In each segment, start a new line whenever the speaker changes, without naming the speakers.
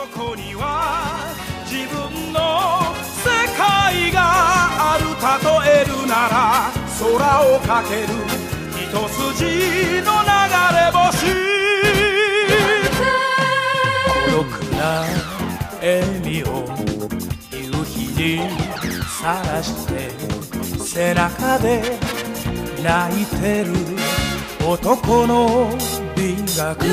男には自分の世界がある。例えるなら空をかける一筋の流れ星。孤独な笑みを夕日にさらして背中で泣いてる男の美学。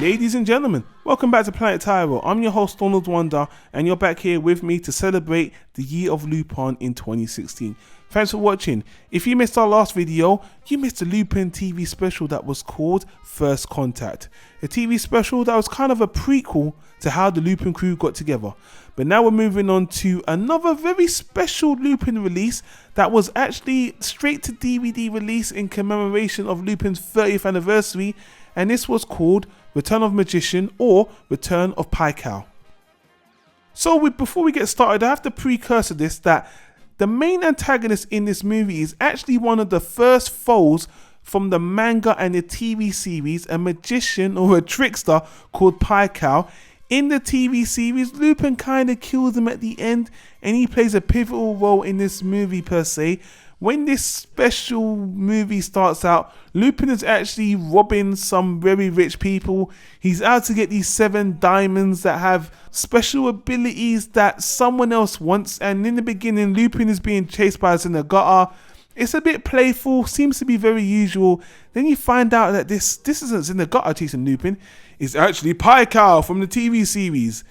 Ladies and gentlemen, welcome back to Planet Tyro. I'm your host Donald Wonder, and you're back here with me to celebrate the Year of Lupin in 2016. Thanks for watching. If you missed our last video, you missed a Lupin TV special that was called First Contact. A TV special that was kind of a prequel to how the Lupin crew got together. But now we're moving on to another very special Lupin release that was actually straight to DVD release in commemoration of Lupin's 30th anniversary, and this was called Return of Magician or Return of Pycal. So before we get started, I have to precursor this that the main antagonist in this movie is actually one of the first foes from the manga and the TV series, a magician or a trickster called Pycal. In the TV series, Lupin kind of kills him at the end, and he plays a pivotal role in this movie per se. When this special movie starts out, Lupin is actually robbing some very rich people. He's out to get these 7 diamonds that have special abilities that someone else wants. And in the beginning, Lupin is being chased by Zenigata. It's a bit playful, seems to be very usual. Then you find out that this isn't Zenigata chasing Lupin. It's actually Pycal from the TV series.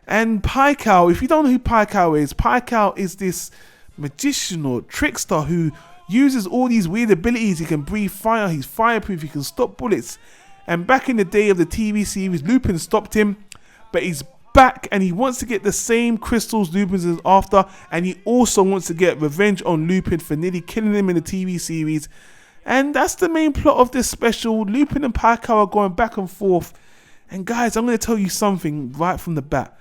And Pycal, if you don't know who Pycal is this magician or trickster who uses all these weird abilities. He can breathe fire, he's fireproof, he can stop bullets. And back in the day of the TV series, Lupin stopped him, but he's back and he wants to get the same crystals Lupin is after, and he also wants to get revenge on Lupin for nearly killing him in the TV series. And that's the main plot of this special. Lupin and Pycal are going back and forth. And guys, I'm going to tell you something right from the bat.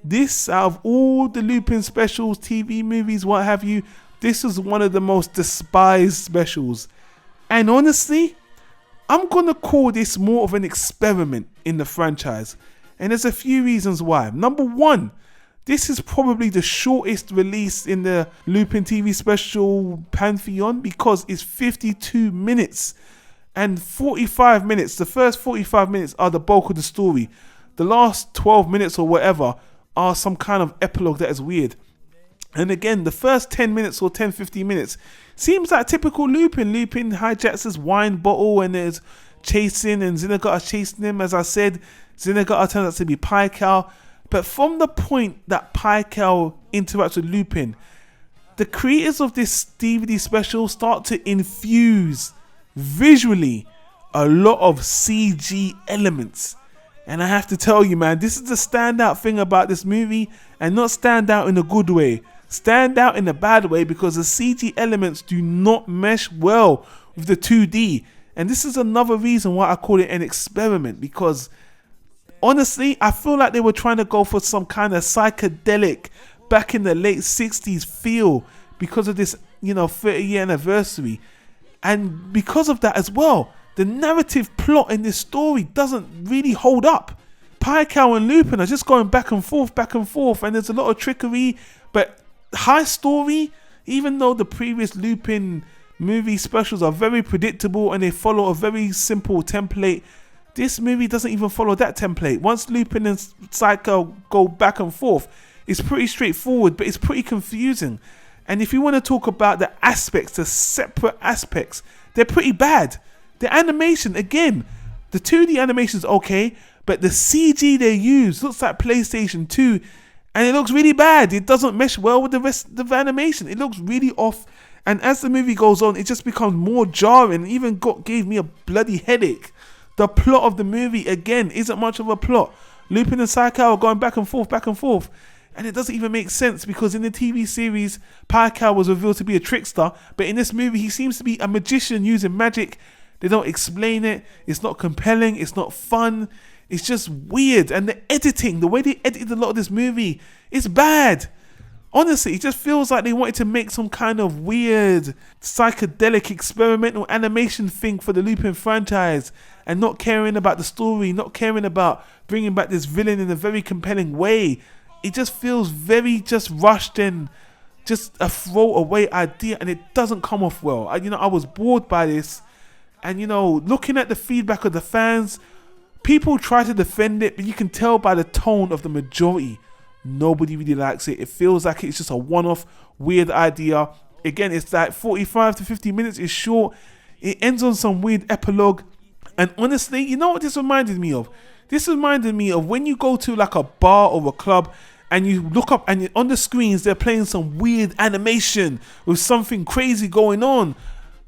This, out of all the Lupin specials, TV movies, what have you, this is one of the most despised specials. And honestly, I'm going to call this more of an experiment in the franchise. And there's a few reasons why. Number one, this is probably the shortest release in the Lupin TV special pantheon because it's 52 minutes and 45 minutes. The first 45 minutes are the bulk of the story. The last 12 minutes or whatever are some kind of epilogue that is weird. And again, the first 10 minutes or 10-15 minutes seems like typical Lupin. Lupin hijacks his wine bottle and there's chasing, and Zenigata chasing him. As I said, Zenigata turns out to be Pycal. But from the point that Pycal interacts with Lupin, the creators of this DVD special start to infuse visually a lot of CG elements. And I have to tell you, man, this is the standout thing about this movie, and not stand out in a good way. Stand out in a bad way because the CG elements do not mesh well with the 2D. And this is another reason why I call it an experiment, because honestly, I feel like they were trying to go for some kind of psychedelic back in the late 60s feel because of this, 30-year anniversary. And because of that as well, the narrative plot in this story doesn't really hold up. Pycal and Lupin are just going back and forth, and there's a lot of trickery, but high story, even though the previous Lupin movie specials are very predictable and they follow a very simple template, this movie doesn't even follow that template. Once Lupin and Pycal go back and forth, it's pretty straightforward, but it's pretty confusing. And if you want to talk about the aspects, the separate aspects, they're pretty bad. The animation, again, the 2D animation is okay, but the CG they use looks like PlayStation 2, and it looks really bad. It doesn't mesh well with the rest of the animation. It looks really off, and as the movie goes on, it just becomes more jarring. It even gave me a bloody headache. The plot of the movie, again, isn't much of a plot. Lupin and Pycal are going back and forth, and it doesn't even make sense because in the TV series, Pycal was revealed to be a trickster, but in this movie, he seems to be a magician using magic. They don't explain it. It's not compelling. It's not fun. It's just weird. And the editing, the way they edited a lot of this movie is bad. Honestly, it just feels like they wanted to make some kind of weird, psychedelic, experimental animation thing for the Lupin franchise, and not caring about the story, not caring about bringing back this villain in a very compelling way. It just feels very just rushed and just a throwaway idea, and it doesn't come off well. I was bored by this, and looking at the feedback of the fans, people try to defend it, but you can tell by the tone of the majority, nobody really likes it. It feels like it's just a one-off weird idea. Again, it's like 45 to 50 minutes. It's short. It ends on some weird epilogue. And honestly, you know what this reminded me of? This reminded me of when you go to like a bar or a club and you look up and on the screens they're playing some weird animation with something crazy going on.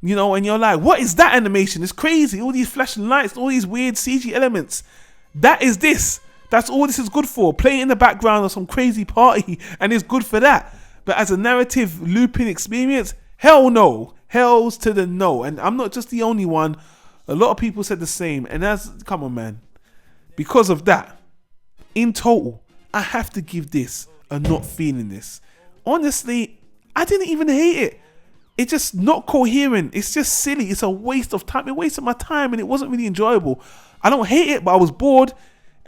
And you're like, what is that animation? It's crazy. All these flashing lights, all these weird CG elements. That is this. That's all this is good for. Play it in the background of some crazy party and it's good for that. But as a narrative Lupin experience, hell no. Hells to the no. And I'm not just the only one. A lot of people said the same. And come on, man. Because of that, in total, I have to give this a not feeling this. Honestly, I didn't even hate it. It's just not coherent. It's just silly. It's a waste of time. It wasted my time and it wasn't really enjoyable. I don't hate it, but I was bored.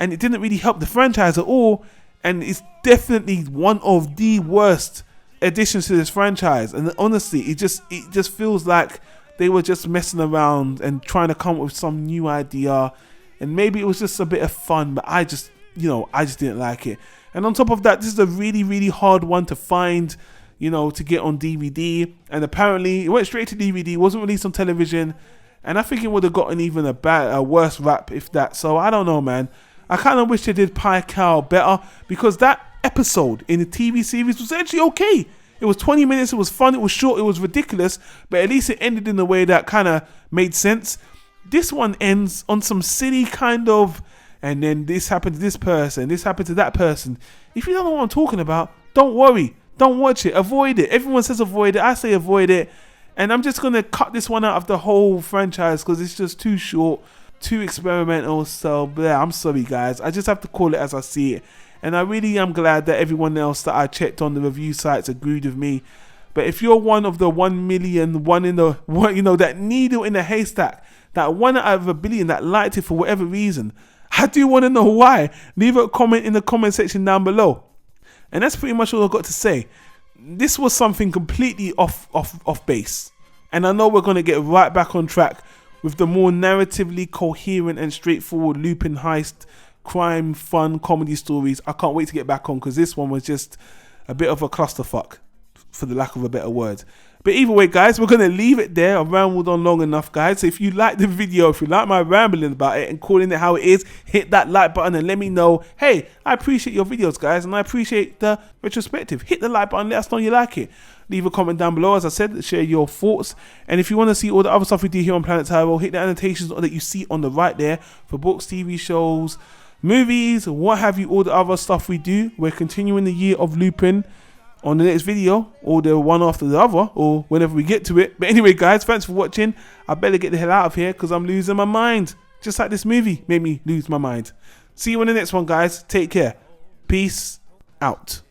And it didn't really help the franchise at all. And it's definitely one of the worst additions to this franchise. And honestly, it just feels like they were just messing around and trying to come up with some new idea. And maybe it was just a bit of fun, but I just didn't like it. And on top of that, this is a really, really hard one to find, to get on DVD. And apparently it went straight to DVD, wasn't released on television. And I think it would have gotten even a worse rap if that. So I don't know, man. I kind of wish they did Pycal better, because that episode in the TV series was actually okay. It was 20 minutes, it was fun, it was short, it was ridiculous, but at least it ended in a way that kind of made sense. This one ends on some silly kind of, and then this happened to this person, this happened to that person. If you don't know what I'm talking about, don't worry, don't watch it, avoid it. Everyone says avoid it, I say avoid it, and I'm just going to cut this one out of the whole franchise because it's just too short. Too experimental. So yeah, I'm sorry guys, I just have to call it as I see it. And I really am glad that everyone else that I checked on the review sites agreed with me. But if you're one of the 1 million, that needle in the haystack, that 1 out of a billion that liked it for whatever reason, I do want to know why. Leave a comment in the comment section down below. And that's pretty much all I've got to say. This was something completely off base, and I know we're going to get right back on track with the more narratively coherent and straightforward Lupin heist, crime, fun, comedy stories. I can't wait to get back on, because this one was just a bit of a clusterfuck, for the lack of a better word. But either way, guys, we're going to leave it there. I've rambled on long enough, guys. So if you like the video, if you like my rambling about it and calling it how it is, hit that like button and let me know, hey, I appreciate your videos, guys, and I appreciate the retrospective. Hit the like button, let us know you like it. Leave a comment down below, as I said, share your thoughts. And if you want to see all the other stuff we do here on Planet Tyro, hit the annotations that you see on the right there for books, TV shows, movies, what have you, all the other stuff we do. We're continuing the Year of Lupin on the next video, or the one after the other, or whenever we get to it. But anyway, guys, thanks for watching. I better get the hell out of here because I'm losing my mind. Just like this movie made me lose my mind. See you in the next one, guys. Take care. Peace out.